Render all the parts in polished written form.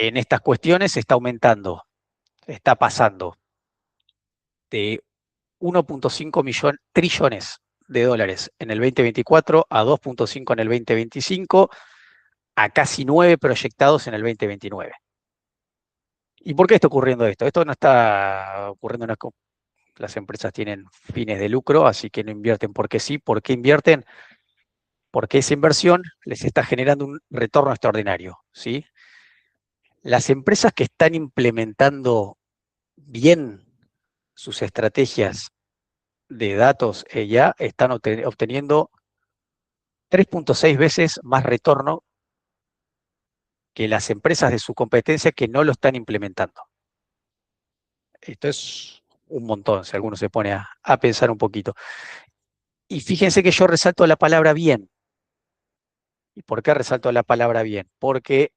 en estas cuestiones está aumentando, está pasando de 1,5 trillones de dólares en el 2024 a 2,5 en el 2025 a casi 9 proyectados en el 2029. ¿Y por qué está ocurriendo esto? Esto no está ocurriendo, las empresas tienen fines de lucro, así que no invierten porque sí. ¿Por qué invierten? Porque esa inversión les está generando un retorno extraordinario, ¿sí? Las empresas que están implementando bien sus estrategias de datos ya están obteniendo 3,6 veces más retorno que las empresas de su competencia que no lo están implementando. Esto es un montón, si alguno se pone a pensar un poquito. Y fíjense que yo resalto la palabra bien. ¿Y por qué resalto la palabra bien? Porque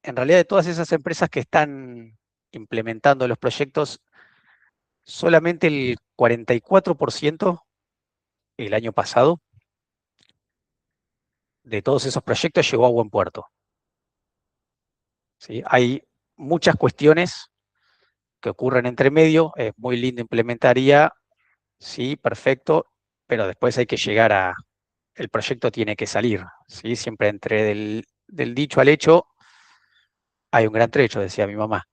en realidad de todas esas empresas que están implementando los proyectos, solamente el 44% el año pasado de todos esos proyectos llegó a buen puerto. ¿Sí? Hay muchas cuestiones que ocurren entre medio, es muy lindo implementar IA, sí, perfecto, pero después hay que llegar el proyecto tiene que salir, ¿sí? Siempre entre del dicho al hecho hay un gran trecho, decía mi mamá.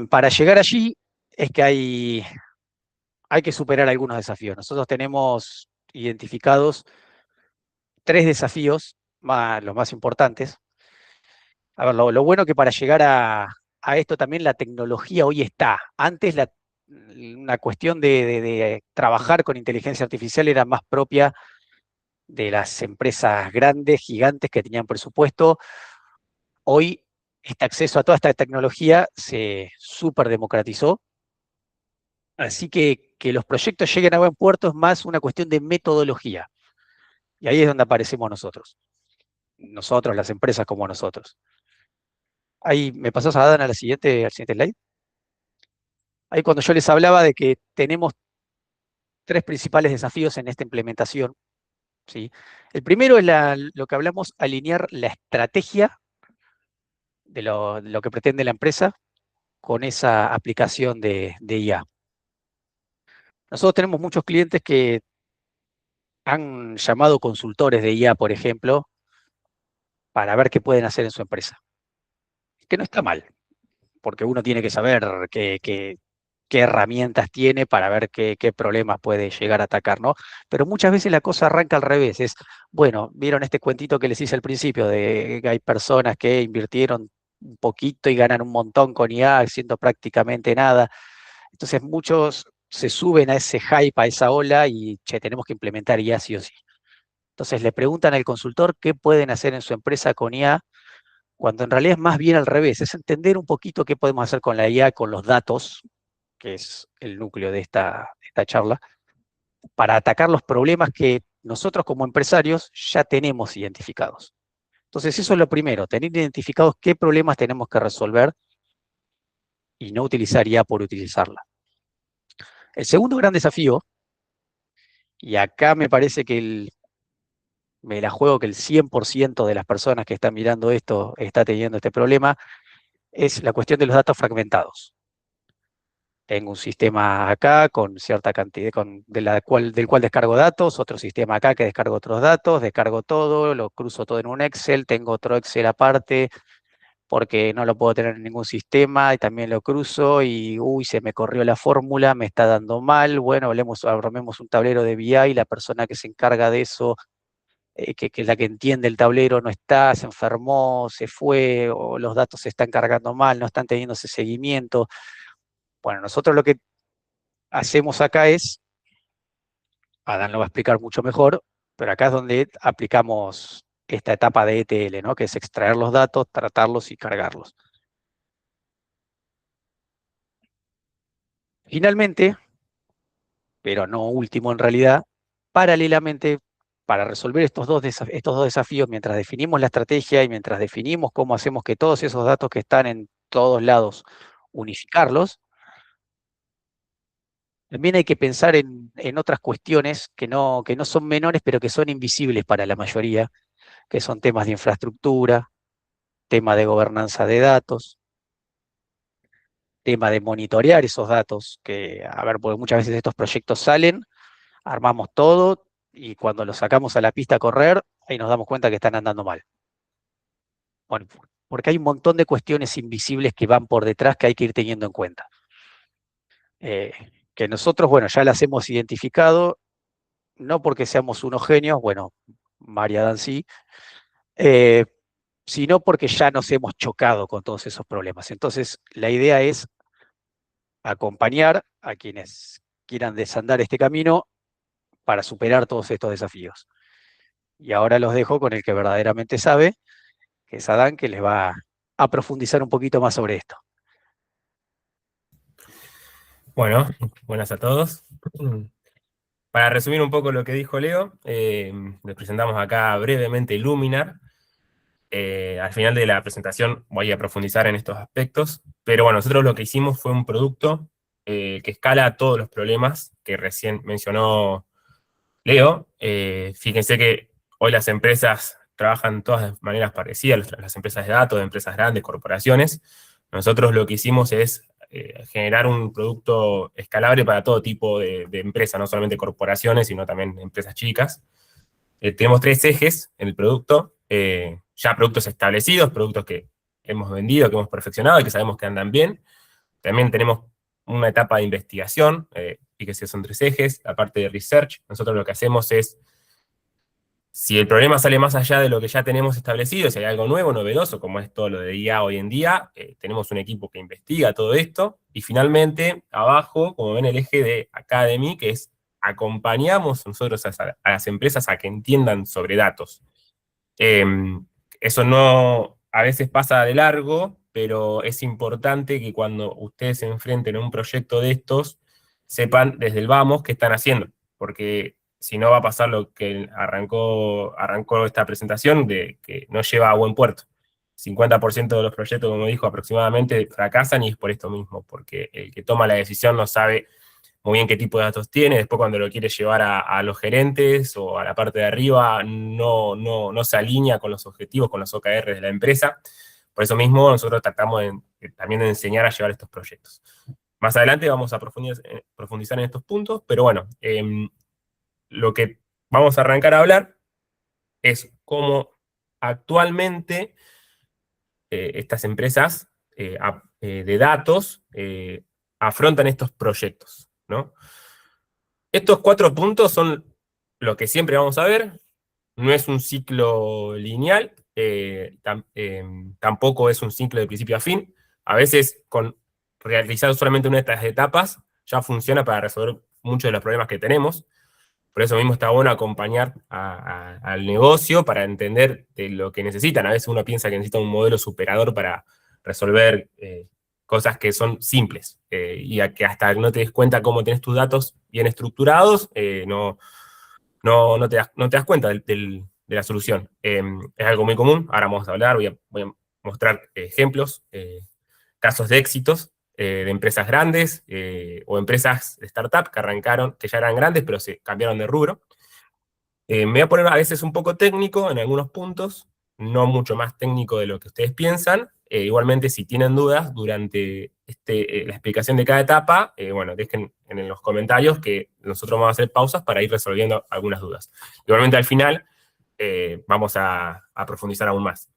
Para llegar allí es que hay que superar algunos desafíos. Nosotros tenemos identificados 3 desafíos, los más importantes. A ver, lo bueno que para llegar a esto también la tecnología hoy está. Antes una cuestión de trabajar con inteligencia artificial era más propia de las empresas grandes, gigantes que tenían presupuesto. Hoy este acceso a toda esta tecnología se súper democratizó. Así que los proyectos lleguen a buen puerto es más una cuestión de metodología. Y ahí es donde aparecemos nosotros. Nosotros, las empresas como nosotros. Ahí me pasás a Adán al siguiente slide. Ahí cuando yo les hablaba de que tenemos 3 principales desafíos en esta implementación, ¿sí? El primero es lo que hablamos, alinear la estrategia de lo que pretende la empresa con esa aplicación de IA. Nosotros tenemos muchos clientes que han llamado consultores de IA, por ejemplo, para ver qué pueden hacer en su empresa. Que no está mal, porque uno tiene que saber qué herramientas tiene para ver qué problemas puede llegar a atacar, ¿no? Pero muchas veces la cosa arranca al revés, bueno, vieron este cuentito que les hice al principio, de que hay personas que invirtieron un poquito y ganan un montón con IA haciendo prácticamente nada. Entonces muchos se suben a ese hype, a esa ola y, che, tenemos que implementar IA sí o sí. Entonces le preguntan al consultor qué pueden hacer en su empresa con IA, cuando en realidad es más bien al revés, es entender un poquito qué podemos hacer con la IA, con los datos, que es el núcleo de esta charla, para atacar los problemas que nosotros como empresarios ya tenemos identificados. Entonces eso es lo primero, tener identificados qué problemas tenemos que resolver y no utilizar IA por utilizarla. El segundo gran desafío, y acá me parece que me la juego que el 100% de las personas que están mirando esto está teniendo este problema, es la cuestión de los datos fragmentados. Tengo un sistema acá con cierta cantidad, del cual descargo datos, otro sistema acá que descargo otros datos, descargo todo, lo cruzo todo en un Excel, tengo otro Excel aparte porque no lo puedo tener en ningún sistema y también lo cruzo y, uy, se me corrió la fórmula, me está dando mal, bueno, armemos un tablero de BI, la persona que se encarga de eso, que es la que entiende el tablero, no está, se enfermó, se fue, o los datos se están cargando mal, no están teniendo ese seguimiento. Bueno, nosotros lo que hacemos acá Adán lo va a explicar mucho mejor, pero acá es donde aplicamos esta etapa de ETL, ¿no? Que es extraer los datos, tratarlos y cargarlos. Finalmente, pero no último en realidad, paralelamente, para resolver estos dos desafíos, mientras definimos la estrategia y mientras definimos cómo hacemos que todos esos datos que están en todos lados, unificarlos, también hay que pensar en otras cuestiones que no son menores, pero que son invisibles para la mayoría, que son temas de infraestructura, tema de gobernanza de datos, tema de monitorear esos datos, que, a ver, porque muchas veces estos proyectos salen, armamos todo y cuando los sacamos a la pista a correr, ahí nos damos cuenta que están andando mal. Bueno, porque hay un montón de cuestiones invisibles que van por detrás que hay que ir teniendo en cuenta. Eh, que nosotros, bueno, ya las hemos identificado, no porque seamos unos genios, bueno, María Dan sí, eh, sino porque ya nos hemos chocado con todos esos problemas. Entonces, la idea es acompañar a quienes quieran desandar este camino para superar todos estos desafíos. Y ahora los dejo con el que verdaderamente sabe, que es Adán, que les va a profundizar un poquito más sobre esto. Bueno, buenas a todos. Para resumir un poco lo que dijo Leo, les presentamos acá brevemente Luminar. Al final de la presentación voy a profundizar en estos aspectos, pero bueno, nosotros lo que hicimos fue un producto que escala todos los problemas que recién mencionó Leo. Fíjense que hoy las empresas trabajan todas de maneras parecidas, las empresas de datos, empresas grandes, corporaciones. Nosotros lo que hicimos es generar un producto escalable para todo tipo de empresas, no solamente corporaciones, sino también empresas chicas. Tenemos 3 ejes en el producto, ya productos establecidos, productos que hemos vendido, que hemos perfeccionado y que sabemos que andan bien. También tenemos una etapa de investigación, fíjese, son 3 ejes, la parte de research. Nosotros lo que hacemos es, si el problema sale más allá de lo que ya tenemos establecido, si hay algo nuevo, novedoso, como es todo lo de IA hoy en día, tenemos un equipo que investiga todo esto. Y finalmente, abajo, como ven, el eje de Academy, que es acompañamos nosotros a las empresas a que entiendan sobre datos. Eh, Eso no, a veces pasa de largo, pero es importante que cuando ustedes se enfrenten a un proyecto de estos, sepan desde el vamos qué están haciendo, porque si no va a pasar lo que arrancó esta presentación, de que no lleva a buen puerto. 50% de los proyectos, como dijo, aproximadamente fracasan, y es por esto mismo, porque el que toma la decisión no sabe muy bien qué tipo de datos tiene. Después, cuando lo quiere llevar a los gerentes o a la parte de arriba, no se alinea con los objetivos, con los OKR de la empresa. Por eso mismo nosotros tratamos también de enseñar a llevar estos proyectos. Más adelante vamos a profundizar en estos puntos, pero bueno, lo que vamos a arrancar a hablar es cómo actualmente estas empresas de datos afrontan estos proyectos, ¿no? Estos 4 puntos son lo que siempre vamos a ver. No es un ciclo lineal, tampoco es un ciclo de principio a fin. A veces, con realizar solamente una de estas etapas, ya funciona para resolver muchos de los problemas que tenemos. Por eso mismo está bueno acompañar al negocio para entender de lo que necesitan. A veces uno piensa que necesita un modelo superador para resolver cosas que son simples, y a que hasta no te des cuenta cómo tenés tus datos bien estructurados, no te das cuenta de la solución. Es algo muy común. Ahora vamos a hablar, voy a mostrar ejemplos, casos de éxitos de empresas grandes o empresas de startup que arrancaron, que ya eran grandes, pero se cambiaron de rubro. Me voy a poner a veces un poco técnico en algunos puntos, no mucho más técnico de lo que ustedes piensan. Igualmente, si tienen dudas durante la explicación de cada etapa, bueno, dejen en los comentarios, que nosotros vamos a hacer pausas para ir resolviendo algunas dudas. Igualmente, al final, vamos a profundizar aún más.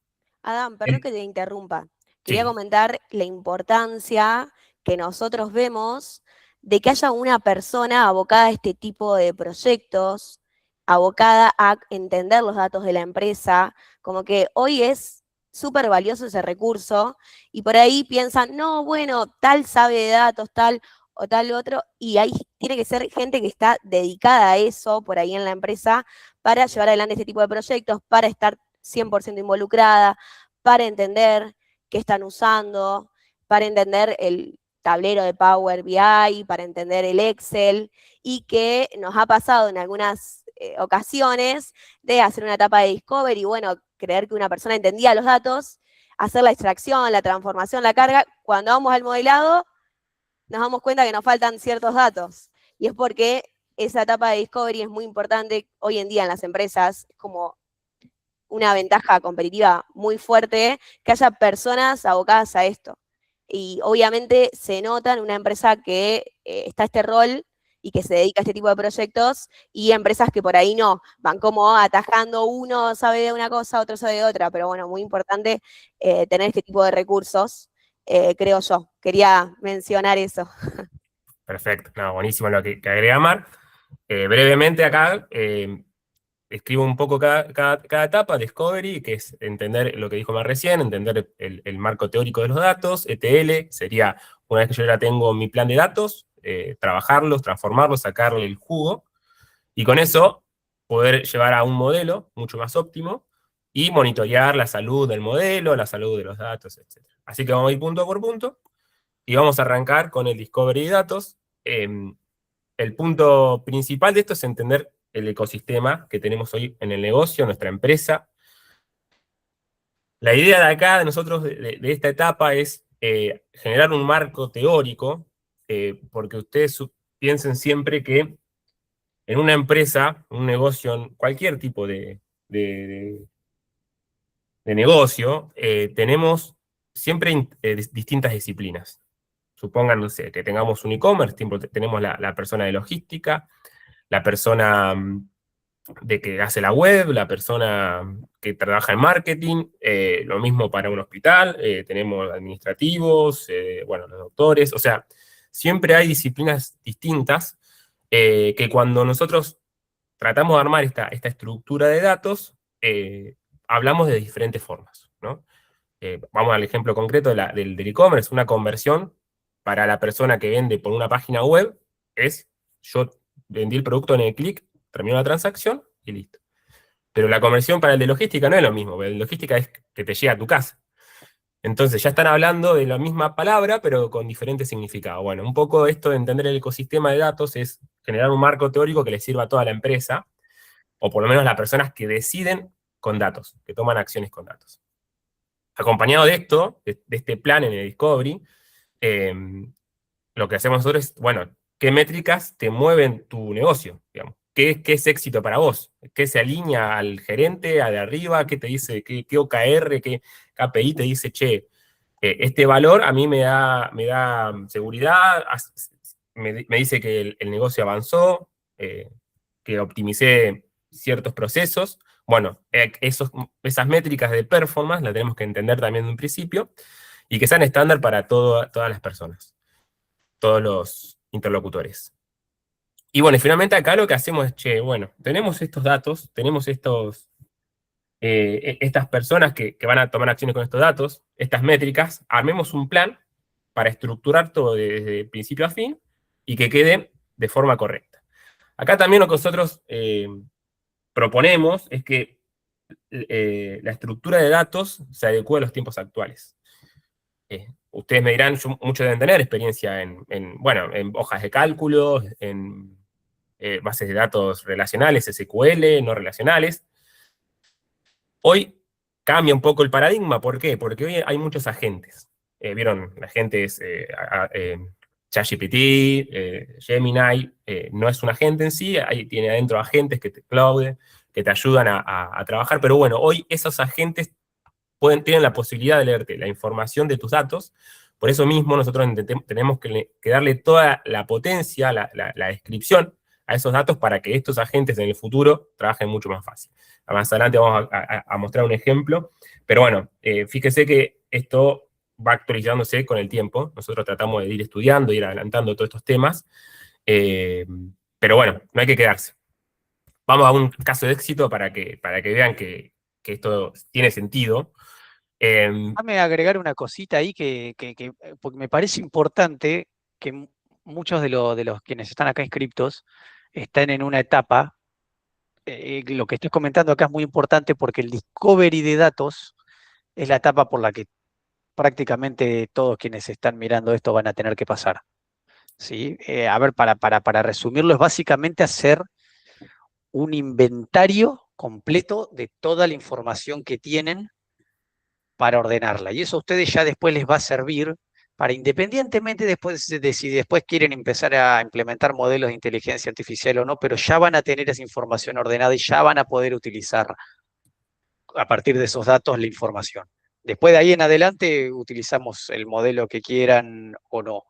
Adán, perdón que te interrumpa. Quería Sí. comentar la importancia que nosotros vemos de que haya una persona abocada a este tipo de proyectos, abocada a entender los datos de la empresa, como que hoy es súper valioso ese recurso, y por ahí piensan, no, bueno, tal sabe de datos, tal o tal otro, y ahí tiene que ser gente que está dedicada a eso por ahí en la empresa para llevar adelante este tipo de proyectos, para estar 100% involucrada, para entender qué están usando, para entender el tablero de Power BI, para entender el Excel, y que nos ha pasado en algunas ocasiones de hacer una etapa de discovery, bueno, creer que una persona entendía los datos, hacer la extracción, la transformación, la carga. Cuando vamos al modelado, nos damos cuenta que nos faltan ciertos datos. Y es porque esa etapa de discovery es muy importante hoy en día en las empresas, como una ventaja competitiva muy fuerte que haya personas abocadas a esto. Y obviamente se nota en una empresa que está este rol y que se dedica a este tipo de proyectos, y empresas que por ahí no, van como atajando, uno sabe de una cosa, otro sabe de otra, pero bueno, muy importante tener este tipo de recursos, creo yo. Quería mencionar eso. Perfecto, no, buenísimo lo que agrega Mar. Brevemente acá, escribo un poco cada etapa, Discovery, que es entender lo que dijo Mar recién, entender el marco teórico de los datos. ETL sería, una vez que yo ya tengo mi plan de datos, trabajarlos, transformarlos, sacarle el jugo, y con eso poder llevar a un modelo mucho más óptimo y monitorear la salud del modelo, la salud de los datos, etc. Así que vamos a ir punto por punto, y vamos a arrancar con el Discovery de datos. El punto principal de esto es entender el ecosistema que tenemos hoy en el negocio, nuestra empresa. La idea de acá, de nosotros, de esta etapa, es generar un marco teórico, porque ustedes piensen siempre que en una empresa, un negocio, en cualquier tipo de negocio, tenemos siempre distintas disciplinas. Supongan, no sé, que tengamos un e-commerce, tenemos la persona de logística, la persona de que hace la web, la persona que trabaja en marketing, lo mismo para un hospital, tenemos administrativos, bueno, los doctores, o sea, siempre hay disciplinas distintas que cuando nosotros tratamos de armar esta estructura de datos, hablamos de diferentes formas, ¿no? Vamos al ejemplo concreto del e-commerce. Una conversión para la persona que vende por una página web es, yo vendí el producto en el clic, terminó la transacción y listo. Pero la conversión para el de logística no es lo mismo, el de logística es que te llega a tu casa. Entonces ya están hablando de la misma palabra, pero con diferentes significados. Bueno, un poco esto de entender el ecosistema de datos es generar un marco teórico que le sirva a toda la empresa, o por lo menos las personas que deciden con datos, que toman acciones con datos. Acompañado de esto, de este plan en el Discovery, lo que hacemos nosotros es, bueno, ¿qué métricas te mueven tu negocio? Digamos? ¿Qué es éxito para vos? ¿Qué se alinea al gerente, al de arriba? ¿Qué te dice, qué OKR, qué KPI te dice, che, este valor a mí me da seguridad, me dice que el negocio avanzó, que optimicé ciertos procesos? Bueno, esas métricas de performance las tenemos que entender también de un principio, y que sean estándar para todas las personas, todos los interlocutores. Y bueno, y finalmente acá lo que hacemos es, che, bueno, tenemos estos datos, tenemos estas personas que van a tomar acciones con estos datos, estas métricas, armemos un plan para estructurar todo desde principio a fin y que quede de forma correcta. Acá también lo que nosotros proponemos es que la estructura de datos se adecue a los tiempos actuales. Ustedes me dirán, muchos deben tener experiencia bueno, en hojas de cálculo, en bases de datos relacionales, SQL, no relacionales. Hoy cambia un poco el paradigma. ¿Por qué? Porque hoy hay muchos agentes. ¿Vieron? Agentes, ChatGPT, Gemini, no es un agente en sí, ahí tiene adentro agentes que Claude, que te ayudan a trabajar, pero bueno, hoy esos agentes tienen la posibilidad de leerte la información de tus datos. Por eso mismo nosotros tenemos que darle toda la potencia, la descripción a esos datos para que estos agentes en el futuro trabajen mucho más fácil. Más adelante vamos a mostrar un ejemplo, pero bueno, fíjese que esto va actualizándose con el tiempo. Nosotros tratamos de ir estudiando, ir adelantando todos estos temas, pero bueno, no hay que quedarse. Vamos a un caso de éxito para que vean que esto tiene sentido. Déjame agregar una cosita ahí porque me parece importante que muchos de los quienes están acá inscriptos están en una etapa. Lo que estoy comentando acá es muy importante porque el discovery de datos es la etapa por la que prácticamente todos quienes están mirando esto van a tener que pasar. ¿Sí? A ver, para resumirlo, es básicamente hacer un inventario completo de toda la información que tienen para ordenarla. Y eso a ustedes ya después les va a servir para, independientemente después de si después quieren empezar a implementar modelos de inteligencia artificial o no, pero ya van a tener esa información ordenada y ya van a poder utilizarla a partir de esos datos la información. Después de ahí en adelante utilizamos el modelo que quieran o no.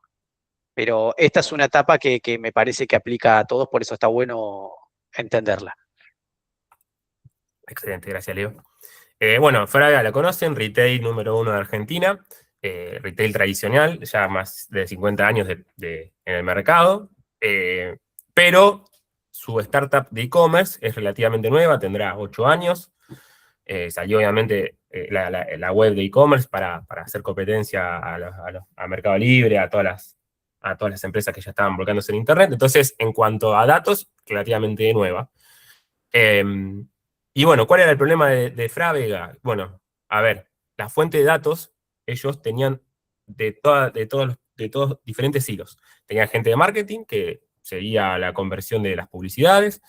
Pero esta es una etapa que me parece que aplica a todos, por eso está bueno entenderla. Excelente, gracias, Leo. Bueno, Frávega la conocen, retail número 1 de Argentina, retail tradicional, ya más de 50 años en el mercado, pero su startup de e-commerce es relativamente nueva, tendrá 8 años. Salió obviamente la web de e-commerce para hacer competencia a Mercado Libre, a todas las empresas que ya estaban volcándose en Internet. Entonces, en cuanto a datos, relativamente nueva. Y bueno, ¿cuál era el problema de Frávega? Bueno, a ver, la fuente de datos, ellos tenían de todos diferentes hilos. Tenían gente de marketing que seguía la conversión de las publicidades.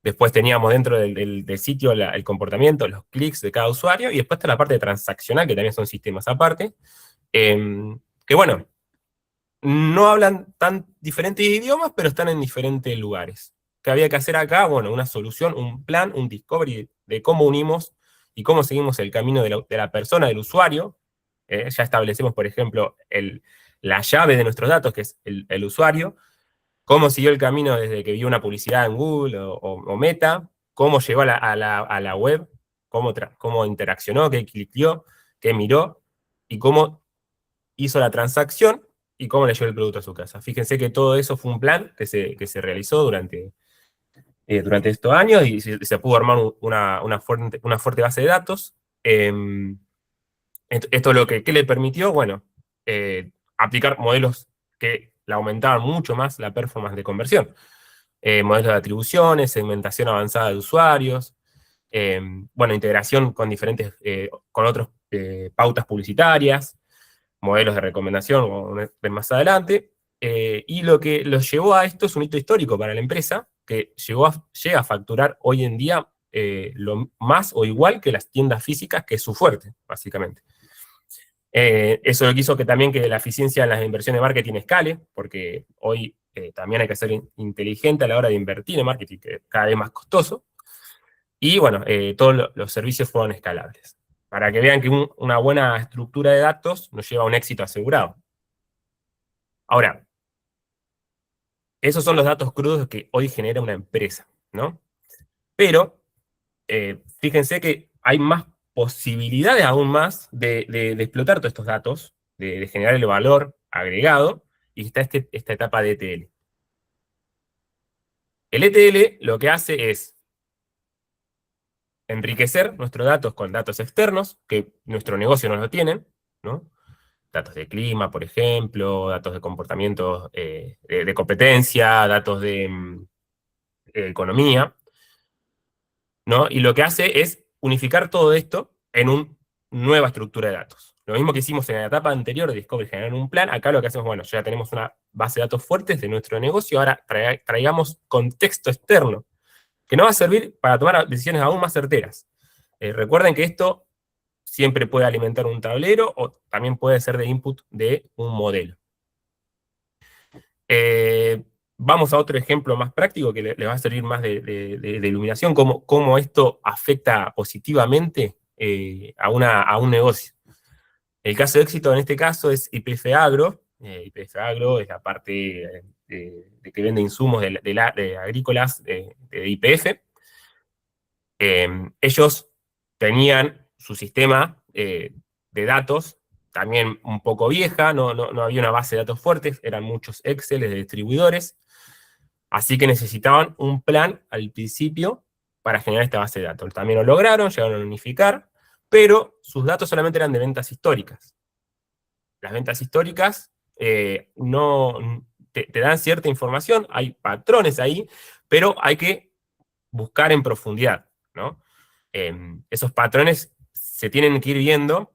Después teníamos dentro del sitio el comportamiento, los clics de cada usuario, y después está la parte transaccional, que también son sistemas aparte, que bueno, no hablan tan diferentes idiomas, pero están en diferentes lugares. ¿Qué había que hacer acá? Bueno, una solución, un plan, un discovery de cómo unimos y cómo seguimos el camino de la persona, del usuario. Ya establecemos, por ejemplo, la llave de nuestros datos, que es el usuario, cómo siguió el camino desde que vio una publicidad en Google o Meta, cómo llegó a la web, cómo interaccionó, qué cliqueó, qué miró, y cómo hizo la transacción, y cómo le llevó el producto a su casa. Fíjense que todo eso fue un plan que se realizó durante estos años, y se pudo armar una fuerte base de datos. Esto lo ¿qué le permitió? Bueno, aplicar modelos que le aumentaban mucho más la performance de conversión. Modelos de atribuciones, segmentación avanzada de usuarios, bueno, integración con con otras pautas publicitarias, modelos de recomendación, como ven más adelante, y lo que los llevó a esto es un hito histórico para la empresa, que llega a facturar hoy en día lo más o igual que las tiendas físicas, que es su fuerte, básicamente. Eso lo que hizo que también que la eficiencia en las inversiones de marketing escale, porque hoy también hay que ser inteligente a la hora de invertir en marketing, que es cada vez más costoso, y bueno, todos los servicios fueron escalables. Para que vean que una buena estructura de datos nos lleva a un éxito asegurado. Ahora, esos son los datos crudos que hoy genera una empresa, ¿no? Pero, fíjense que hay más posibilidades aún más de explotar todos estos datos, de generar el valor agregado, y está esta etapa de ETL. El ETL lo que hace es enriquecer nuestros datos con datos externos, que nuestro negocio no lo tienen, ¿no? Datos de clima, por ejemplo, datos de comportamiento de competencia, datos de economía, ¿no? Y lo que hace es unificar todo esto en una nueva estructura de datos. Lo mismo que hicimos en la etapa anterior de Discovery, generar un plan, acá lo que hacemos, bueno, ya tenemos una base de datos fuertes de nuestro negocio, ahora traigamos contexto externo, que nos va a servir para tomar decisiones aún más certeras. Recuerden que esto siempre puede alimentar un tablero, o también puede ser de input de un modelo. Vamos a otro ejemplo más práctico que les va a servir más de iluminación, cómo esto afecta positivamente a un negocio. El caso de éxito en este caso es YPF Agro. YPF Agro es la parte de que vende insumos de agrícolas de YPF. Ellos tenían su sistema de datos también un poco vieja, no había una base de datos fuerte, eran muchos Excel de distribuidores, así que necesitaban un plan al principio para generar esta base de datos. También lo lograron, llegaron a unificar, pero sus datos solamente eran de ventas históricas. Las ventas históricas no te dan cierta información, hay patrones ahí, pero hay que buscar en profundidad, ¿no? Esos patrones se tienen que ir viendo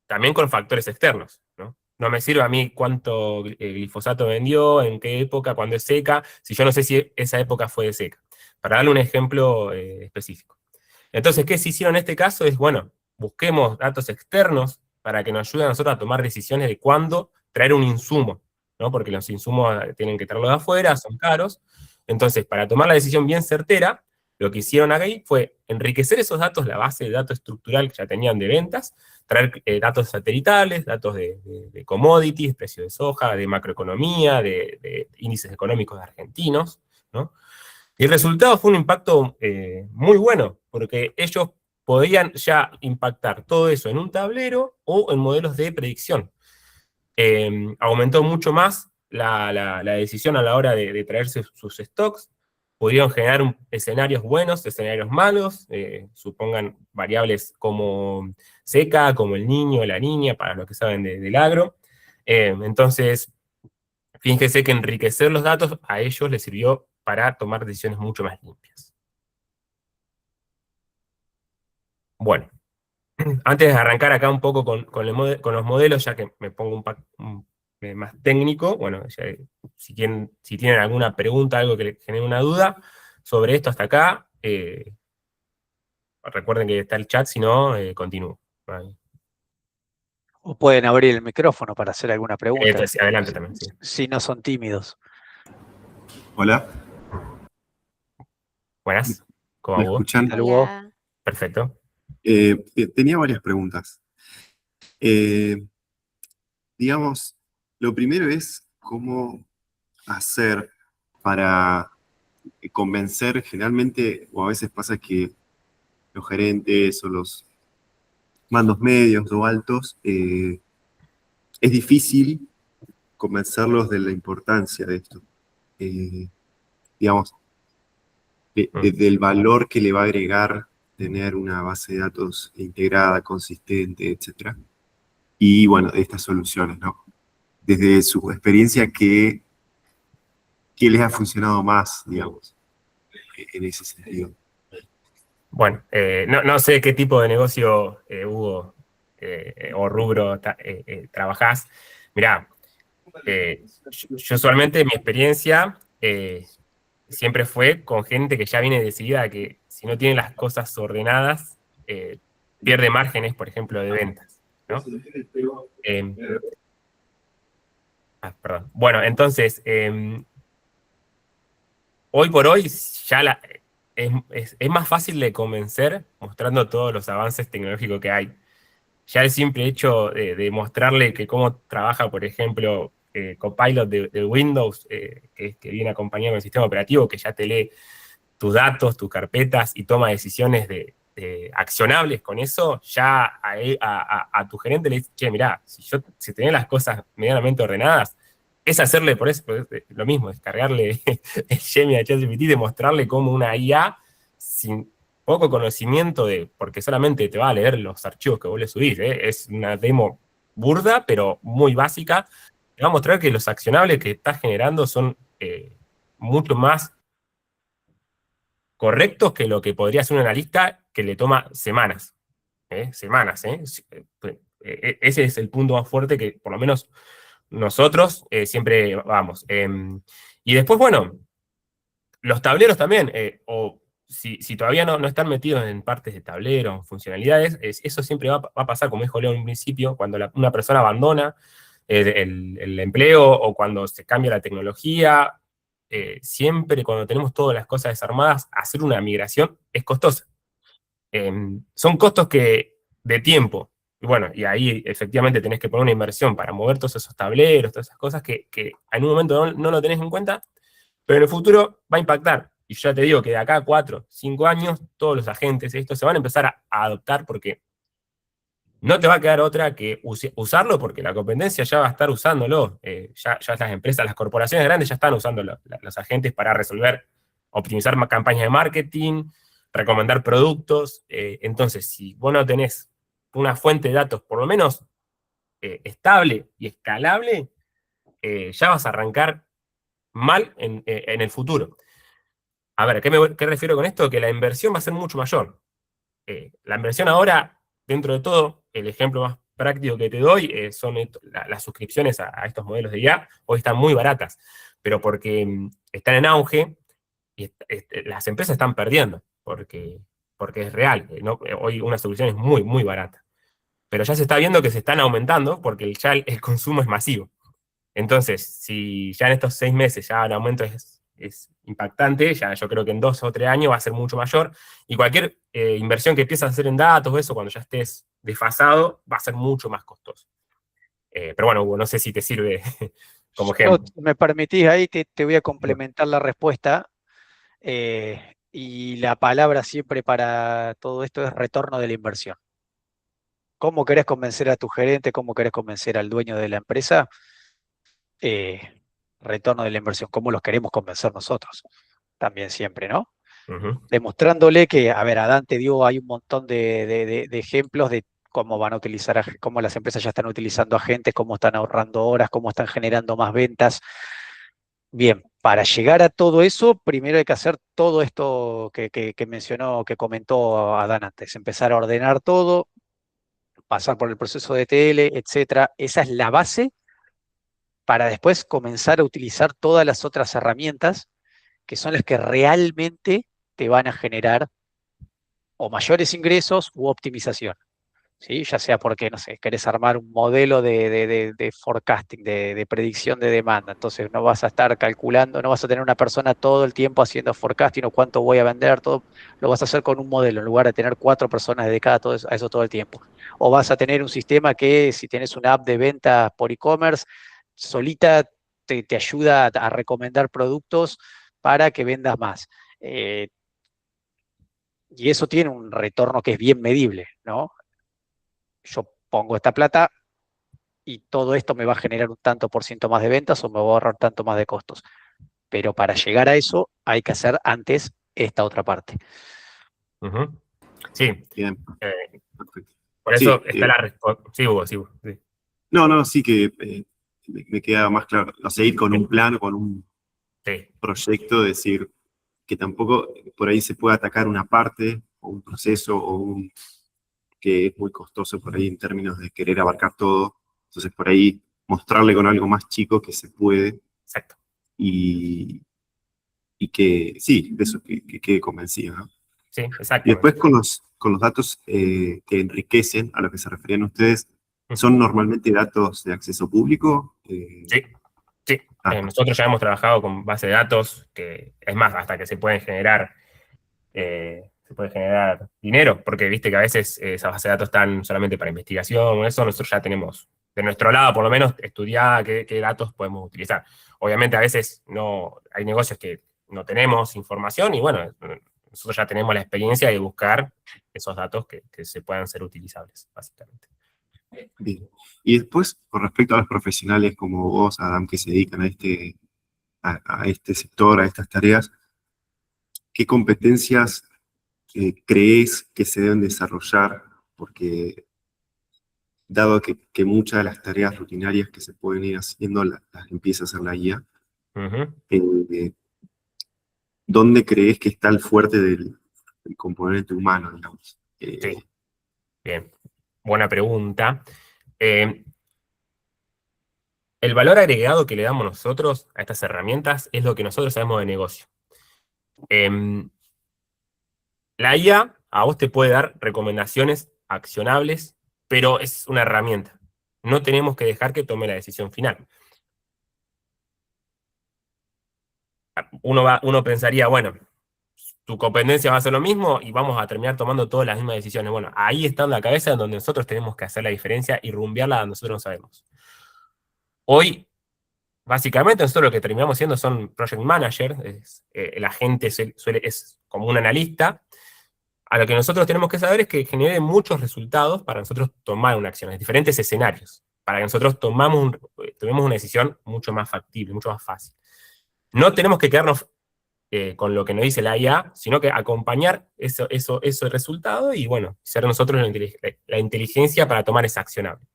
también con factores externos, ¿no? No me sirve a mí cuánto glifosato vendió, en qué época, cuando es seca, si yo no sé si esa época fue de seca. Para darle un ejemplo específico. Entonces, ¿qué se hicieron en este caso? Es, bueno, busquemos datos externos para que nos ayuden a nosotros a tomar decisiones de cuándo traer un insumo, ¿no? Porque los insumos tienen que traerlos de afuera, son caros. Entonces, para tomar la decisión bien certera, Lo que hicieron ahí fue enriquecer esos datos, la base de datos estructural que ya tenían de ventas, traer datos satelitales, datos de commodities, precio de soja, de macroeconomía, de índices económicos argentinos, ¿no? Y el resultado fue un impacto muy bueno, porque ellos podían ya impactar todo eso en un tablero o en modelos de predicción. Aumentó mucho más la decisión a la hora de traerse sus stocks, pudieron generar escenarios buenos, escenarios malos, supongan variables como seca, como el niño, la niña, para los que saben del agro. Entonces, fíjense que enriquecer los datos a ellos les sirvió para tomar decisiones mucho más limpias. Bueno, antes de arrancar acá un poco con los modelos, ya que me pongo más técnico, bueno, ya, si tienen alguna pregunta, algo que les genere una duda sobre esto hasta acá, recuerden que está el chat, si no, continúo. Vale. O pueden abrir el micrófono para hacer alguna pregunta. Adelante también, sí. Si no son tímidos. Hola. Buenas. ¿Cómo ¿Me vos? escuchan? Hola. Perfecto. Tenía varias preguntas. Digamos, lo primero es cómo hacer para convencer, generalmente, o a veces pasa que los gerentes o los mandos medios o altos, es difícil convencerlos de la importancia de esto. Digamos, del valor que le va a agregar tener una base de datos integrada, consistente, etc. Y bueno, de estas soluciones, ¿no? Desde su experiencia, ¿qué les ha funcionado más, digamos, en ese sentido? Bueno, no sé qué tipo de negocio, Hugo, o rubro trabajás. Mirá, yo usualmente mi experiencia siempre fue con gente que ya viene decidida a que si no tiene las cosas ordenadas, pierde márgenes, por ejemplo, de ventas, ¿no? Perdón. Bueno, entonces, hoy por hoy ya es más fácil de convencer mostrando todos los avances tecnológicos que hay. Ya el simple hecho de mostrarle que cómo trabaja, por ejemplo, Copilot de Windows, que viene acompañado con el sistema operativo, que ya te lee tus datos, tus carpetas y toma decisiones accionables con eso, ya a tu gerente le dice, che, mirá, si tenés las cosas medianamente ordenadas, es hacerle por eso lo mismo, descargarle el Gemini a ChatGPT, demostrarle cómo una IA sin poco conocimiento porque solamente te va a leer los archivos que vos le subís, es una demo burda, pero muy básica, te va a mostrar que los accionables que estás generando son mucho más correctos que lo que podría ser un analista que le toma semanas. Semanas. Ese es el punto más fuerte que por lo menos nosotros siempre vamos. Y después, bueno, los tableros también, o si todavía no están metidos en partes de tablero, funcionalidades, eso siempre va a pasar, como dijo Leo en un principio, cuando una persona abandona el empleo o cuando se cambia la tecnología. Siempre cuando tenemos todas las cosas desarmadas, hacer una migración es costosa. Son costos de tiempo. Y bueno, y ahí efectivamente tenés que poner una inversión para mover todos esos tableros, todas esas cosas que en un momento no lo tenés en cuenta, pero en el futuro va a impactar. Y yo ya te digo que de acá a 4, 5 años, todos los agentes estos se van a empezar a adoptar porque no te va a quedar otra que usarlo porque la competencia ya va a estar usándolo. Ya las empresas, las corporaciones grandes ya están usando los agentes para resolver, optimizar campañas de marketing, recomendar productos. Entonces, si vos no tenés una fuente de datos por lo menos estable y escalable, ya vas a arrancar mal en el futuro. A ver, ¿qué refiero con esto? Que la inversión va a ser mucho mayor. La inversión ahora, dentro de todo, el ejemplo más práctico que te doy son las suscripciones a estos modelos de IA. Hoy están muy baratas, pero porque están en auge y las empresas están perdiendo, porque es real. Hoy una solución es muy, muy barata. Pero ya se está viendo que se están aumentando porque ya el consumo es masivo. Entonces, si ya en estos 6 meses ya el aumento es es impactante, ya yo creo que en 2 o 3 años va a ser mucho mayor, y cualquier inversión que empieces a hacer en datos, eso, cuando ya estés desfasado, va a ser mucho más costoso. Pero bueno, Hugo, no sé si te sirve como Yo, ejemplo. me permitís ahí, te voy a complementar la respuesta. Y la palabra siempre para todo esto es retorno de la inversión. ¿Cómo querés convencer a tu gerente? ¿Cómo querés convencer al dueño de la empresa? Eh, Retorno de la inversión. ¿Cómo los queremos convencer nosotros? También siempre, ¿no? Ujú. Demostrándole que, a ver, Adán te dio, hay un montón de ejemplos de cómo van a utilizar, cómo las empresas ya están utilizando agentes, cómo están ahorrando horas, cómo están generando más ventas. Bien, para llegar a todo eso, primero hay que hacer todo esto que mencionó, que comentó Adán antes, empezar a ordenar todo, pasar por el proceso de TL, etcétera. Esa es la base para después comenzar a utilizar todas las otras herramientas que son las que realmente te van a generar o mayores ingresos u optimización. ¿Sí? Ya sea porque, no sé, querés armar un modelo de forecasting, de predicción de demanda, entonces no vas a estar calculando, no vas a tener una persona todo el tiempo haciendo forecasting o cuánto voy a vender, todo lo vas a hacer con un modelo, en lugar de tener 4 personas dedicadas a a eso todo el tiempo. O vas a tener un sistema que, si tienes una app de venta por e-commerce, solita te ayuda a recomendar productos para que vendas más. Eh, y eso tiene un retorno que es bien medible, ¿no? Yo pongo esta plata y todo esto me va a generar un tanto por ciento más de ventas o me va a ahorrar tanto más de costos. Pero para llegar a eso hay que hacer antes esta otra parte. Ujú. Sí, Bien, eh, perfecto. por Sí, eso está la respuesta. Sí, Hugo, sí, Hugo, sí. no, sí que me queda más claro. O sea, ir con un plan o con un Sí, proyecto, decir que tampoco por ahí se puede atacar una parte o un proceso o un que es muy costoso por ahí en términos de querer abarcar todo. Entonces, por ahí mostrarle con algo más chico que se puede exacto. y, y que, sí, de eso, que quede convencido, ¿no? Sí, Y exactamente. después con los datos que enriquecen a lo que se referían ustedes, Ujú. ¿son normalmente datos de acceso público? Sí, sí. Ah, Nosotros ya hemos trabajado con base de datos que, es más, hasta que se puede generar dinero, porque viste que a veces esas bases de datos están solamente para investigación o eso, nosotros ya tenemos, de nuestro lado por lo menos, estudiada qué datos podemos utilizar. Obviamente a veces no, hay negocios que no tenemos información y bueno, nosotros ya tenemos la experiencia de buscar esos datos que se puedan ser utilizables, básicamente. bien. Y después, con respecto a los profesionales como vos, Adam, que se dedican a este sector, a estas tareas, ¿qué competencias crees que se deben desarrollar? Porque dado que muchas de las tareas rutinarias que se pueden ir haciendo las empieza a hacer la IA, Ujú. eh, ¿dónde crees que está el fuerte del componente humano, digamos? Sí, bien. Buena pregunta. Eh, el valor agregado que le damos nosotros a estas herramientas es lo que nosotros sabemos de negocio. Em, La IA a vos te puede dar recomendaciones accionables, pero es una herramienta. No tenemos que dejar que tome la decisión final. Uno pensaría, bueno, tu competencia va a ser lo mismo y vamos a terminar tomando todas las mismas decisiones. Bueno, ahí está en la cabeza en donde nosotros tenemos que hacer la diferencia y rumbearla donde nosotros no sabemos. Hoy, básicamente, nosotros lo que terminamos siendo son project manager, el agente es como un analista. A lo que nosotros tenemos que saber es que genere muchos resultados para nosotros tomar una acción, en diferentes escenarios, para que nosotros tomemos una decisión mucho más factible, mucho más fácil. No tenemos que quedarnos con lo que nos dice la IA, sino que acompañar ese resultado y, bueno, ser nosotros la inteligencia para tomar esa accionable.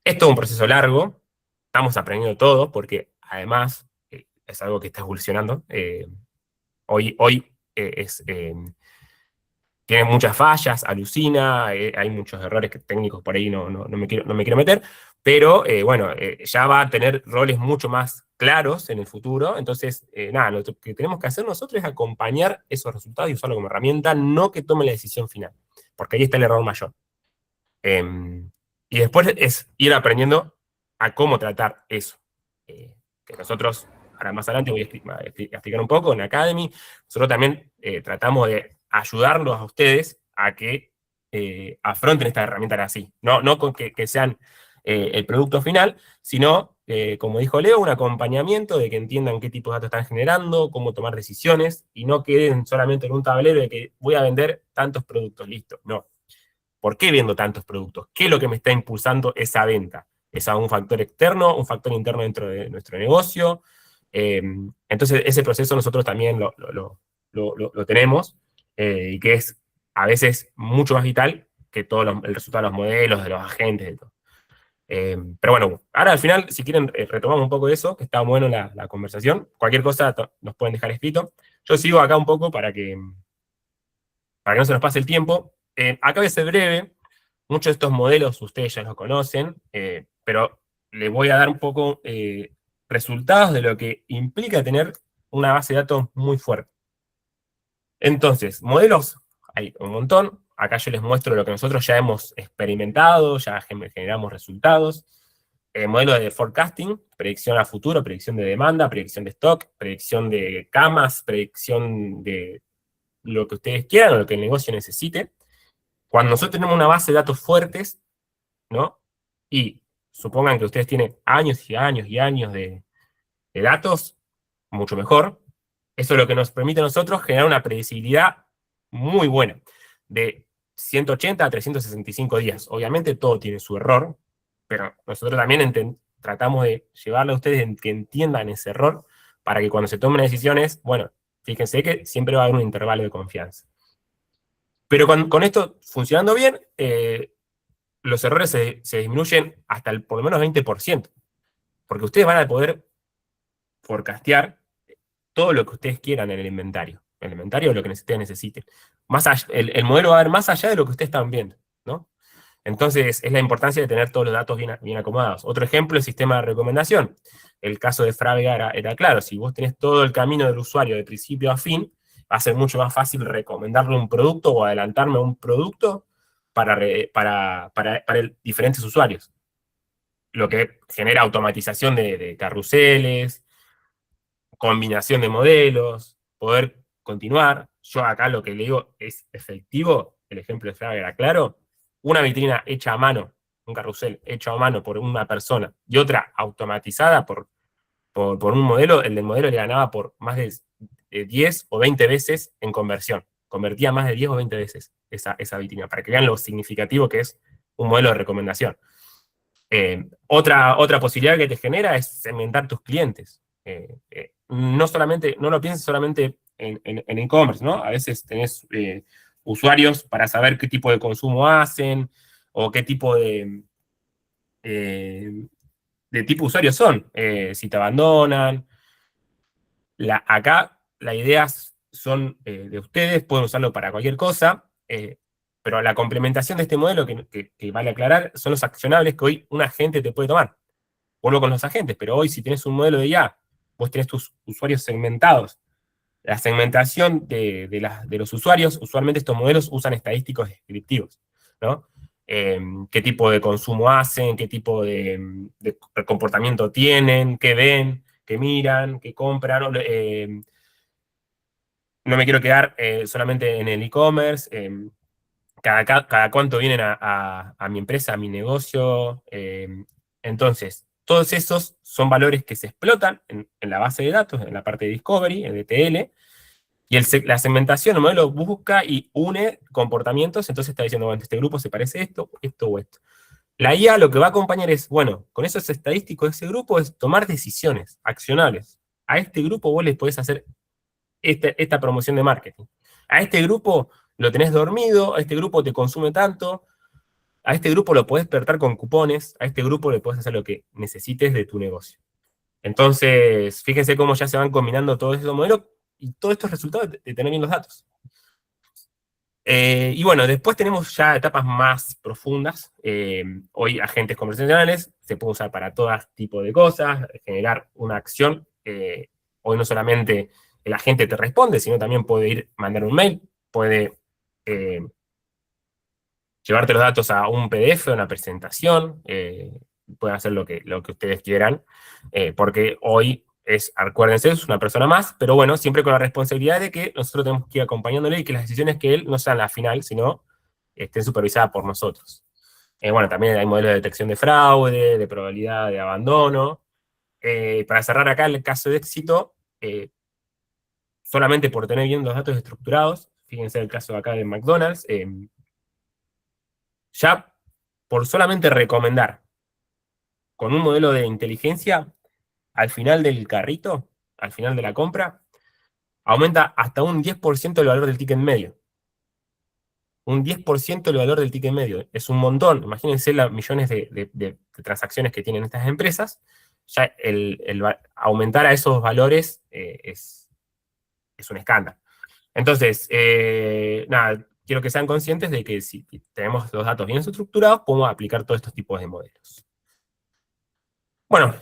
Esto es un proceso largo, estamos aprendiendo todo, porque además es algo que está evolucionando. Hoy tiene muchas fallas, alucina, hay muchos errores técnicos por ahí, no me quiero meter, pero bueno, ya va a tener roles mucho más claros en el futuro, entonces, nada, lo que tenemos que hacer nosotros es acompañar esos resultados y usarlo como herramienta, no que tome la decisión final, porque ahí está el error mayor. Y después es ir aprendiendo a cómo tratar eso. Que nosotros ahora más adelante voy a explicar un poco, en Academy, nosotros también tratamos de ayudarlos a ustedes a que afronten estas herramientas así, no con que sean el producto final, sino, como dijo Leo, un acompañamiento de que entiendan qué tipo de datos están generando, cómo tomar decisiones, y no queden solamente en un tablero de que voy a vender tantos productos, listo, no. ¿Por qué vendo tantos productos? ¿Qué es lo que me está impulsando esa venta? ¿Es un factor externo, un factor interno dentro de nuestro negocio? Entonces, ese proceso nosotros también lo tenemos, y que es a veces mucho más vital que todo el resultado de los modelos, de los agentes, de todo. Pero bueno, ahora al final, si quieren, retomamos un poco de eso, que está bueno la conversación. Cualquier cosa nos pueden dejar escrito. Yo sigo acá un poco para que no se nos pase el tiempo. Acá voy a ser breve. Muchos de estos modelos ustedes ya los conocen, pero les voy a dar un poco resultados de lo que implica tener una base de datos muy fuerte. Entonces, modelos hay un montón. Acá yo les muestro lo que nosotros ya hemos experimentado, ya generamos resultados. Modelos de forecasting, predicción a futuro, predicción de demanda, predicción de stock, predicción de camas, predicción de lo que ustedes quieran o lo que el negocio necesite. Cuando nosotros tenemos una base de datos fuertes, ¿no? Y supongan que ustedes tienen años y años y años de datos, mucho mejor. Eso es lo que nos permite a nosotros generar una predecibilidad muy buena, de 180 a 365 días. Obviamente todo tiene su error, pero nosotros también tratamos de llevarle a ustedes que entiendan ese error, para que cuando se tomen decisiones, bueno, fíjense que siempre va a haber un intervalo de confianza. Pero con esto funcionando bien, los errores se disminuyen hasta por lo menos 20%, porque ustedes van a poder forecastear todo lo que ustedes quieran en el inventario. El inventario es lo que ustedes necesiten. Más allá, el modelo va a ver más allá de lo que ustedes están viendo, ¿no? Entonces, es la importancia de tener todos los datos bien acomodados. Otro ejemplo, el sistema de recomendación. El caso de Frávega era claro. Si vos tenés todo el camino del usuario de principio a fin, va a ser mucho más fácil recomendarle un producto o adelantarme a un producto para diferentes usuarios. Lo que genera automatización de carruseles, combinación de modelos, poder continuar. Yo acá lo que le digo es efectivo, el ejemplo de Frávega era claro, una vitrina hecha a mano, un carrusel hecho a mano por una persona, y otra automatizada por un modelo, el del modelo le ganaba por más de 10 o 20 veces en conversión. Convertía más de 10 o 20 veces esa vitrina, para que vean lo significativo que es un modelo de recomendación. Otra posibilidad que te genera es segmentar tus clientes. No lo pienses solamente en e-commerce, ¿no? A veces tenés usuarios para saber qué tipo de consumo hacen, o qué tipo de tipo de usuarios son, si te abandonan. Acá las ideas son de ustedes, pueden usarlo para cualquier cosa, pero la complementación de este modelo que vale aclarar son los accionables que hoy un agente te puede tomar. Vuelvo con los agentes, pero hoy si tienes un modelo de IA, vos tenés tus usuarios segmentados. La segmentación de los usuarios, usualmente estos modelos usan estadísticos descriptivos, ¿no? Qué tipo de consumo hacen, qué tipo de comportamiento tienen, qué ven, qué miran, qué compran. No me quiero quedar solamente en el e-commerce. Cada cuánto vienen a mi empresa, a mi negocio. Entonces, todos esos son valores que se explotan en la base de datos, en la parte de Discovery, en ETL, y la segmentación, el modelo busca y une comportamientos, entonces está diciendo, bueno, este grupo se parece a esto, esto o esto. La IA lo que va a acompañar es, bueno, con esos estadísticos de ese grupo es tomar decisiones accionables. A este grupo vos les podés hacer esta promoción de marketing. A este grupo lo tenés dormido, a este grupo te consume tanto, a este grupo lo podés despertar con cupones, a este grupo le podés hacer lo que necesites de tu negocio. Entonces, fíjense cómo ya se van combinando todos esos modelos y todos estos resultados de tener bien los datos. Y bueno, después tenemos ya etapas más profundas. Hoy agentes conversacionales se puede usar para todo tipo de cosas, generar una acción. Hoy no solamente el agente te responde, sino también puede mandar un mail, puede llevarte los datos a un PDF, a una presentación, pueden hacer lo que ustedes quieran, porque hoy acuérdense, es una persona más, pero bueno, siempre con la responsabilidad de que nosotros tenemos que ir acompañándole y que las decisiones que él no sean la final, sino estén supervisadas por nosotros. Bueno, también hay modelos de detección de fraude, de probabilidad de abandono. Para cerrar acá el caso de éxito, solamente por tener bien los datos estructurados, fíjense el caso acá de McDonald's, ya por solamente recomendar con un modelo de inteligencia, al final del carrito, al final de la compra, aumenta hasta un 10% el valor del ticket medio. Un 10% el valor del ticket medio. Es un montón. Imagínense las millones de transacciones que tienen estas empresas. Ya aumentar a esos valores es un escándalo. Entonces, nada, quiero que sean conscientes de que si tenemos los datos bien estructurados, podemos aplicar todos estos tipos de modelos. Bueno,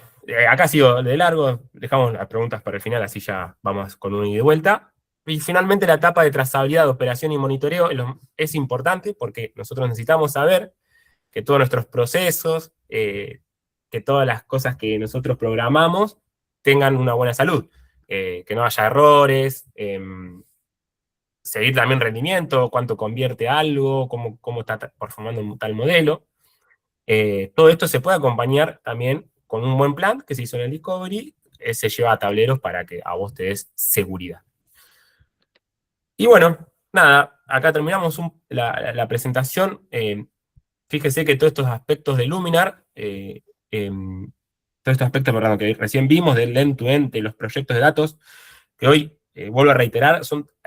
acá sigo de largo, dejamos las preguntas para el final, así ya vamos con un ida y de vuelta. Y finalmente la etapa de trazabilidad, de operación y monitoreo es importante porque nosotros necesitamos saber que todos nuestros procesos, que todas las cosas que nosotros programamos tengan una buena salud, que no haya errores, seguir también rendimiento, cuánto convierte algo, cómo está performando tal modelo. Todo esto se puede acompañar también con un buen plan que se hizo en el Discovery, se lleva a tableros para que a vos te des seguridad. Y bueno, nada, acá terminamos la presentación. Fíjese que todos estos aspectos de Luminar, todos estos aspectos, perdón, que recién vimos del end-to-end de los proyectos de datos, que hoy, vuelvo a reiterar,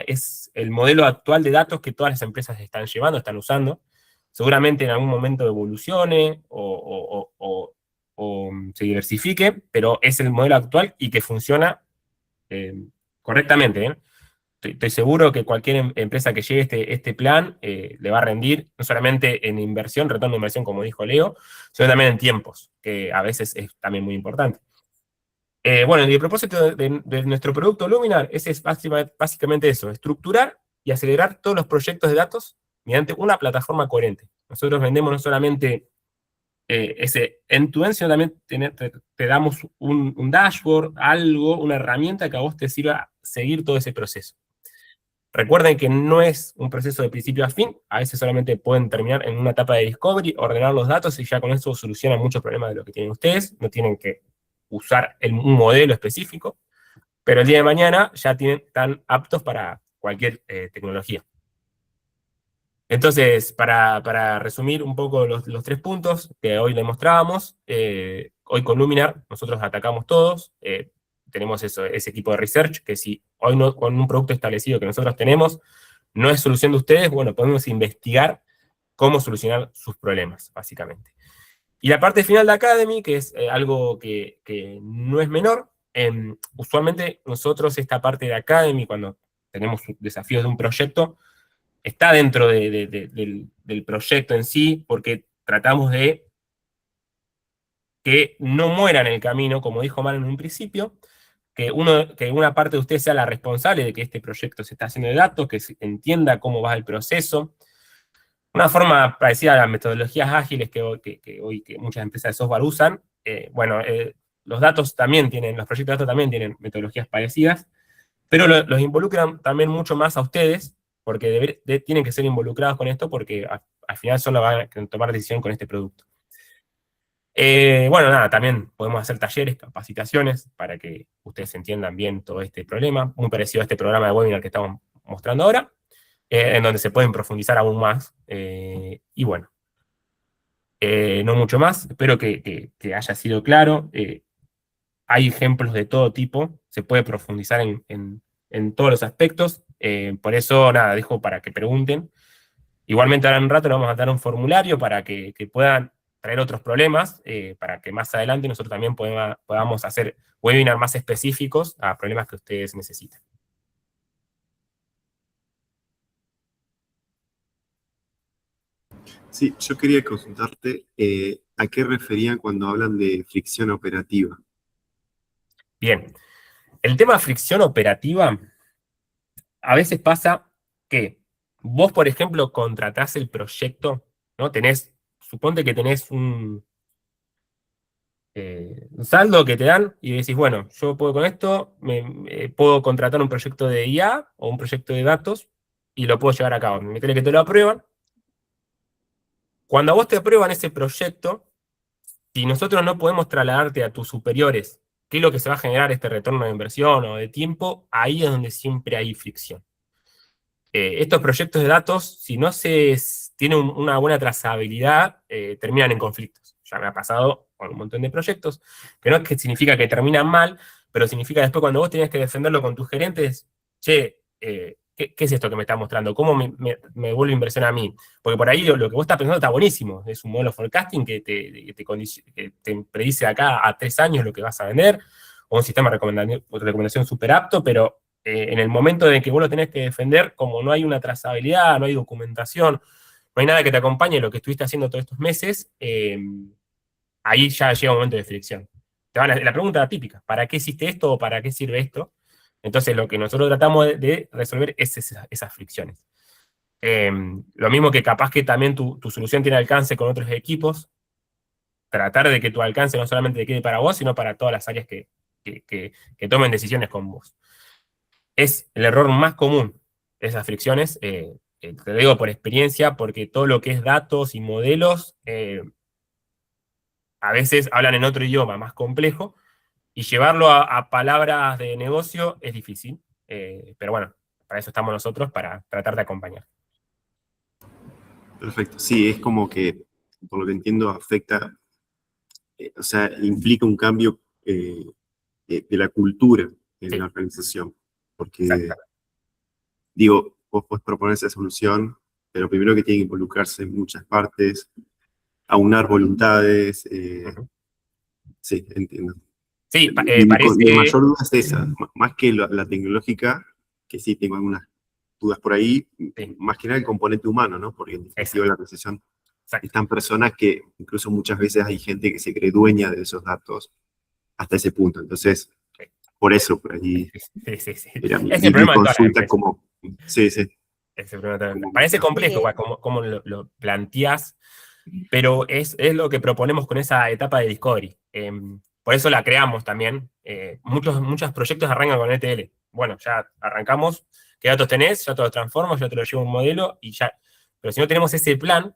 es el modelo actual de datos que todas las empresas están llevando, están usando. Seguramente en algún momento evolucione o se diversifique, pero es el modelo actual y que funciona correctamente, ¿eh? Estoy seguro que cualquier empresa que llegue este plan le va a rendir, no solamente en inversión, retorno de inversión, como dijo Leo, sino también en tiempos, que a veces es también muy importante. Bueno, y el propósito de nuestro producto Luminar es básicamente eso, estructurar y acelerar todos los proyectos de datos mediante una plataforma coherente. Nosotros vendemos no solamente ese end-to-end, sino también te damos un dashboard, algo, una herramienta que a vos te sirva seguir todo ese proceso. Recuerden que no es un proceso de principio a fin, a veces solamente pueden terminar en una etapa de discovery, ordenar los datos y ya con eso solucionan muchos problemas de lo que tienen ustedes, no tienen que usar un modelo específico, pero el día de mañana ya están aptos para cualquier tecnología. Entonces, para resumir un poco los 3 puntos que hoy le mostrábamos, hoy con Luminar nosotros atacamos todos, tenemos ese equipo de research, que si hoy no, con un producto establecido que nosotros tenemos, no es solución de ustedes, bueno, podemos investigar cómo solucionar sus problemas, básicamente. Y la parte final de Academy, que es algo que no es menor, usualmente nosotros esta parte de Academy, cuando tenemos desafíos de un proyecto, está dentro del proyecto en sí, porque tratamos de que no muera en el camino, como dijo Mar en un principio, que una parte de usted sea la responsable de que este proyecto se está haciendo de datos, que se entienda cómo va el proceso. Una forma parecida a las metodologías ágiles que hoy muchas empresas de software usan. Bueno, los proyectos de datos también tienen metodologías parecidas, pero los involucran también mucho más a ustedes, porque tienen que ser involucrados con esto, porque al final solo van a tomar decisión con este producto. Bueno, nada, también podemos hacer talleres, capacitaciones, para que ustedes entiendan bien todo este problema, muy parecido a este programa de webinar que estamos mostrando ahora, en donde se pueden profundizar aún más. Y bueno, no mucho más, espero que haya sido claro. Hay ejemplos de todo tipo, se puede profundizar en todos los aspectos, por eso, nada, dejo para que pregunten. Igualmente ahora en un rato le vamos a dar un formulario para que puedan traer otros problemas, para que más adelante nosotros también podamos hacer webinars más específicos a problemas que ustedes necesiten. Sí, yo quería consultarte a qué referían cuando hablan de fricción operativa. Bien, el tema fricción operativa, a veces pasa que vos, por ejemplo, contratás el proyecto, ¿no? Suponte que tenés un saldo que te dan y decís, bueno, yo puedo con esto, puedo contratar un proyecto de IA o un proyecto de datos y lo puedo llevar a cabo. Me tiene que te lo aprueban. Cuando a vos te aprueban ese proyecto, si nosotros no podemos trasladarte a tus superiores qué es lo que se va a generar este retorno de inversión o de tiempo, ahí es donde siempre hay fricción. Estos proyectos de datos, si no se tiene una buena trazabilidad, terminan en conflictos. Ya me ha pasado con un montón de proyectos, que no es que significa que terminan mal, pero significa después cuando vos tenés que defenderlo con tus gerentes, che, ¿qué es esto que me está mostrando? ¿Cómo me vuelve inversión a mí? Porque por ahí lo que vos estás pensando está buenísimo. Es un modelo forecasting que te predice acá a 3 años lo que vas a vender, o un sistema de recomendación súper apto, pero en el momento de que vos lo tenés que defender, como no hay una trazabilidad, no hay documentación, no hay nada que te acompañe lo que estuviste haciendo todos estos meses, ahí ya llega un momento de fricción. La pregunta típica, ¿para qué hiciste esto o para qué sirve esto? Entonces lo que nosotros tratamos de resolver es esas fricciones. Lo mismo que capaz que también tu solución tiene alcance con otros equipos, tratar de que tu alcance no solamente te quede para vos, sino para todas las áreas que tomen decisiones con vos. Es el error más común, esas fricciones, te lo digo por experiencia, porque todo lo que es datos y modelos, a veces hablan en otro idioma más complejo, y llevarlo a palabras de negocio es difícil, pero bueno, para eso estamos nosotros, para tratar de acompañar. Perfecto. Sí, es como que, por lo que entiendo, afecta, o sea, implica un cambio de la cultura en Sí, la organización. Porque, exactamente. digo, vos podés proponer esa solución, pero primero que tiene que involucrarse en muchas partes, aunar voluntades. Ujú. Sí, entiendo. Sí, Mi parece... mayor duda es esa, más que la tecnológica, que sí tengo algunas dudas por ahí, Sí, más que nada el componente humano, ¿no? Porque en definitiva exacto, la organización exacto. están personas que incluso muchas veces hay gente que se cree dueña de esos datos hasta ese punto. Entonces, Sí, por eso, por ahí sí, sí, sí. era Es el mi problema de todas las consulta empresas. como, sí, sí, Es el problema de todas las empresas. como Parece complejo, Sí, como lo planteás, pero es lo que proponemos con esa etapa de Discovery. Por eso la creamos también. Muchos proyectos arrancan con ETL. Bueno, ya arrancamos, ¿qué datos tenés? Ya te los transformo, ya te lo llevo a un modelo y ya. Pero si no tenemos ese plan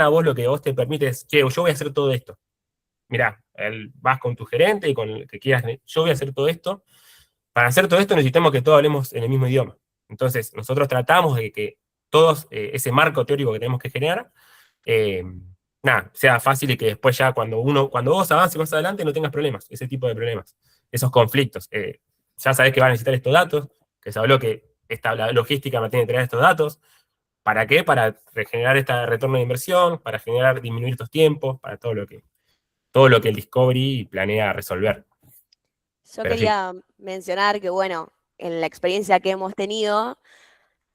a vos lo que vos te permite es, che, yo voy a hacer todo esto. Mirá, vas con tu gerente y con el que quieras, yo voy a hacer todo esto. Para hacer todo esto necesitamos que todos hablemos en el mismo idioma. Entonces, nosotros tratamos de que todos, ese marco teórico que tenemos que generar, eh, nada, sea fácil y que después ya cuando vos avances más adelante no tengas problemas, ese tipo de problemas, esos conflictos. Ya sabés que vas a necesitar estos datos, que se habló que la logística me tiene que traer estos datos. ¿Para qué? Para regenerar este retorno de inversión, para disminuir estos tiempos, para todo lo que el Discovery planea resolver. yo Pero sí, quería mencionar que, bueno, en la experiencia que hemos tenido,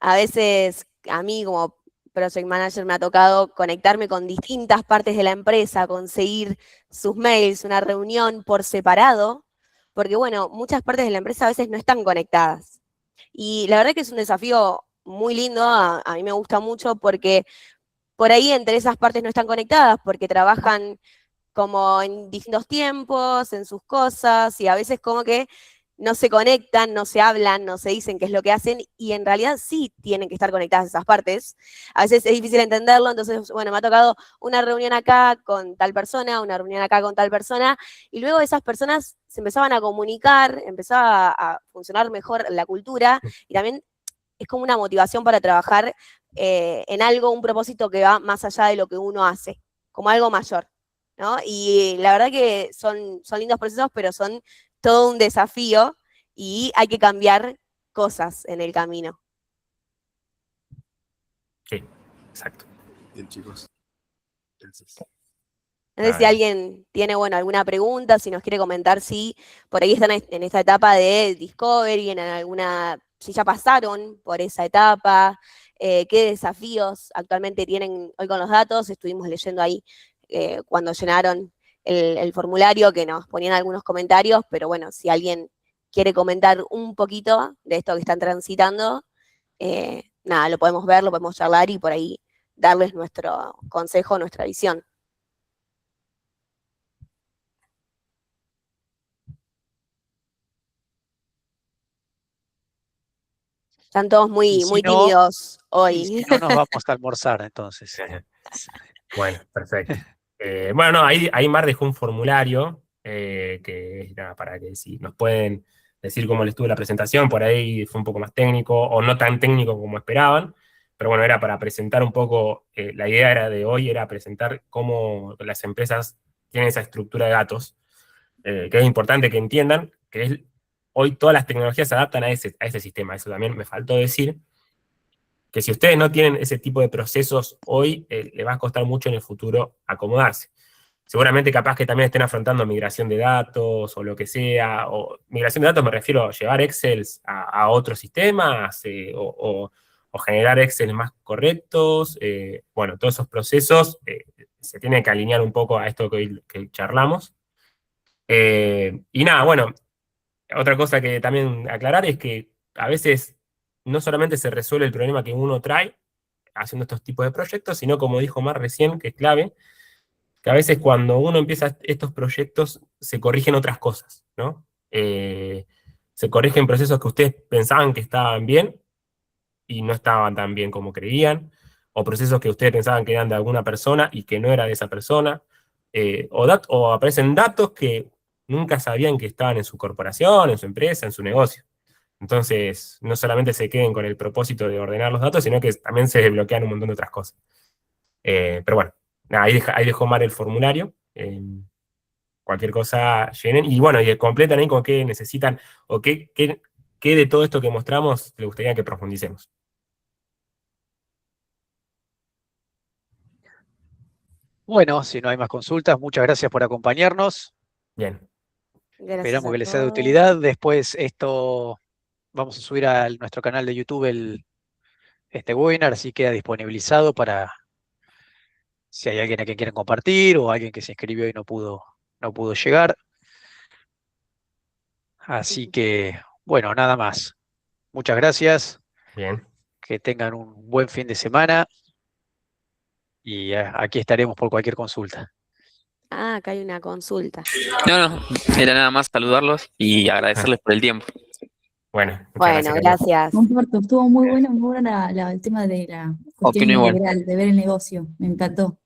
a veces a mí como project manager me ha tocado conectarme con distintas partes de la empresa, conseguir sus mails, una reunión por separado, porque bueno, muchas partes de la empresa a veces no están conectadas. Y la verdad que es un desafío muy lindo, a mí me gusta mucho porque por ahí entre esas partes no están conectadas, porque trabajan como en distintos tiempos, en sus cosas, y a veces como que no se conectan, no se hablan, no se dicen qué es lo que hacen, y en realidad sí tienen que estar conectadas esas partes. A veces es difícil entenderlo, entonces, bueno, me ha tocado una reunión acá con tal persona, una reunión acá con tal persona, y luego esas personas se empezaban a comunicar, empezaba a funcionar mejor la cultura, y también es como una motivación para trabajar en algo, un propósito que va más allá de lo que uno hace, como algo mayor, ¿no? Y la verdad que son lindos procesos, pero son todo un desafío y hay que cambiar cosas en el camino. sí, exacto. bien, chicos. Gracias. No sé si Nada, alguien tiene, bueno, alguna pregunta, si nos quiere comentar si por ahí están en esta etapa de Discovery, en alguna, si ya pasaron por esa etapa, qué desafíos actualmente tienen hoy con los datos. Estuvimos leyendo ahí cuando llenaron el formulario que nos ponían algunos comentarios, pero bueno, si alguien quiere comentar un poquito de esto que están transitando, nada, lo podemos ver, lo podemos charlar y por ahí darles nuestro consejo, nuestra visión. Están todos Y muy, si muy no, tímidos y si hoy. no nos vamos a almorzar, entonces. Bueno, perfecto. Bueno, no, ahí Mar dejó un formulario que nada, para que si nos pueden decir cómo les estuvo la presentación, por ahí fue un poco más técnico o no tan técnico como esperaban, pero bueno, era para presentar un poco, la idea era de hoy era presentar cómo las empresas tienen esa estructura de datos, que es importante que entiendan que hoy todas las tecnologías se adaptan a ese sistema, eso también me faltó decir que si ustedes no tienen ese tipo de procesos hoy, les va a costar mucho en el futuro acomodarse. Seguramente capaz que también estén afrontando migración de datos o lo que sea, o migración de datos me refiero a llevar Excel a otros sistemas o generar Excel más correctos. Bueno, todos esos procesos se tienen que alinear un poco a esto que charlamos. Y nada, bueno, otra cosa que también aclarar es que a veces no solamente se resuelve el problema que uno trae haciendo estos tipos de proyectos, sino como dijo Mar recién, que es clave, que a veces cuando uno empieza estos proyectos se corrigen otras cosas, ¿no? Se corrigen procesos que ustedes pensaban que estaban bien y no estaban tan bien como creían, o procesos que ustedes pensaban que eran de alguna persona y que no era de esa persona, o aparecen datos que nunca sabían que estaban en su corporación, en su empresa, en su negocio. Entonces, no solamente se queden con el propósito de ordenar los datos, sino que también se desbloquean un montón de otras cosas. Pero bueno, nada, ahí dejó Mar el formulario. Cualquier cosa llenen. Y bueno, y completan ahí con qué necesitan o qué de todo esto que mostramos les gustaría que profundicemos. Bueno, si no hay más consultas, muchas gracias por acompañarnos. Bien, Gracias Esperamos a que les sea de todos. utilidad. Después esto vamos a subir a nuestro canal de YouTube este webinar, así queda disponibilizado para si hay alguien a quien quieren compartir o alguien que se inscribió y no pudo llegar. Así que, bueno, nada más. Muchas gracias, bien. que tengan un buen fin de semana y aquí estaremos por cualquier consulta. Ah, acá hay una consulta. No, no, era nada más saludarlos y agradecerles por el tiempo. Bueno, muchas Bueno, gracias, Carlos. gracias. Comparto, estuvo muy bueno, muy buena el tema de la cuestión Opino igual. integral, de ver el negocio, me encantó.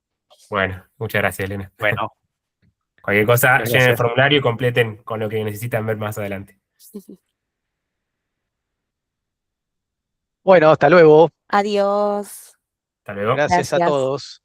Bueno, muchas gracias, Elena. Bueno, Cualquier cosa, muchas llenen el gracias. formulario y completen con lo que necesitan ver más adelante. Bueno, hasta luego. Adiós. Hasta luego. Gracias a Gracias. todos.